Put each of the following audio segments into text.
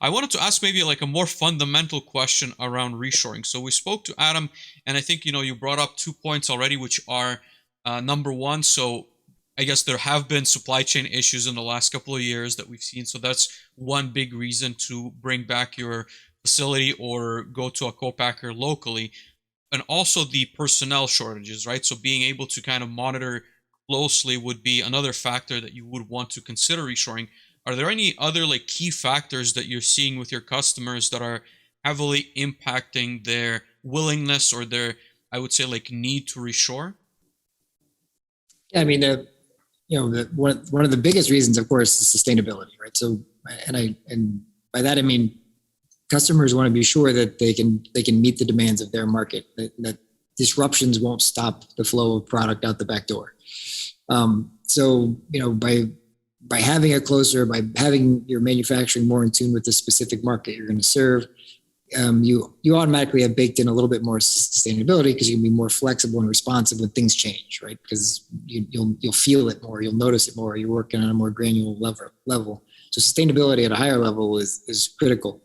I wanted to ask maybe like a more fundamental question around reshoring. So we spoke to Adam, and I think you brought up 2 points already, which are number one. So I guess there have been supply chain issues in the last couple of years that we've seen. So that's one big reason to bring back your facility or go to a co-packer locally. And also the personnel shortages, right? So being able to kind of monitor closely would be another factor that you would want to consider reshoring. Are there any other like key factors that you're seeing with your customers that are heavily impacting their willingness or their, I would say, like need to reshore? Yeah, I mean, one of the biggest reasons, of course, is sustainability, right? So, and by that I mean customers want to be sure that they can meet the demands of their market, that disruptions won't stop the flow of product out the back door. So by having it closer, by having your manufacturing more in tune with the specific market you're going to serve, you automatically have baked in a little bit more sustainability because you can be more flexible and responsive when things change, right? Because you'll feel it more, you'll notice it more. You're working on a more granular level. So sustainability at a higher level is critical.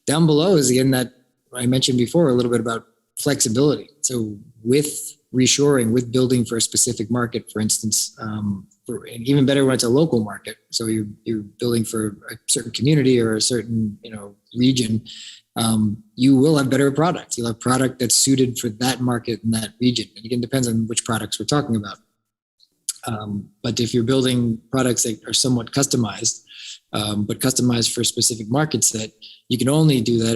Down below is again that I mentioned before a little bit about flexibility. So with reshoring, with building for a specific market, for instance, and even better when it's a local market. So you're building for a certain community or a certain region. You will have better products. You'll have product that's suited for that market and that region. And again, depends on which products we're talking about. But if you're building products that are somewhat customized, but customized for a specific market set, you can only do that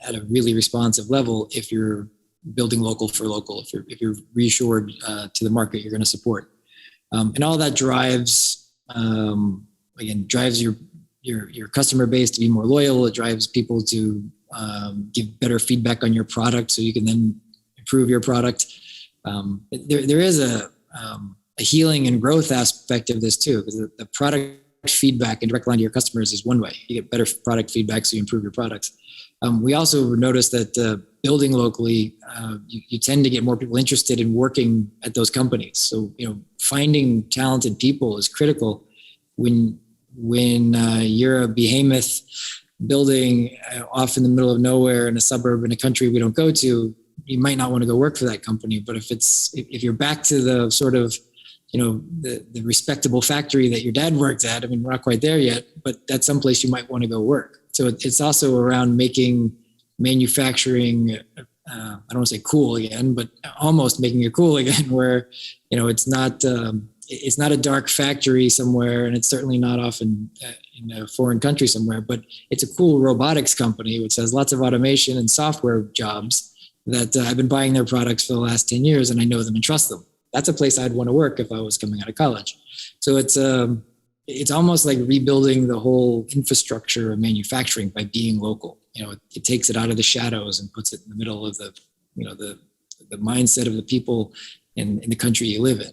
at a really responsive level if you're building local for local, if you're reshored to the market you're going to support. And all that drives your customer base to be more loyal. It drives people to give better feedback on your product so you can then improve your product. There is a healing and growth aspect of this too, because the product feedback and direct line to your customers is one way. You get better product feedback so you improve your products. We also noticed that building locally, you tend to get more people interested in working at those companies. So, finding talented people is critical when you're a behemoth building off in the middle of nowhere in a suburb in a country we don't go to. You might not want to go work for that company, but if you're back to the sort of the respectable factory that your dad worked at, I mean, we're not quite there yet, but that's someplace you might want to go work. So it's also around making manufacturing, I don't want to say cool again, but almost making it cool again, where it's not a dark factory somewhere, and it's certainly not often in a foreign country somewhere, but it's a cool robotics company which has lots of automation and software jobs that I've been buying their products for the last 10 years, and I know them and trust them. That's a place I'd want to work if I was coming out of college. So it's almost like rebuilding the whole infrastructure of manufacturing by being local. It takes it out of the shadows and puts it in the middle of the mindset of the people in the country you live in.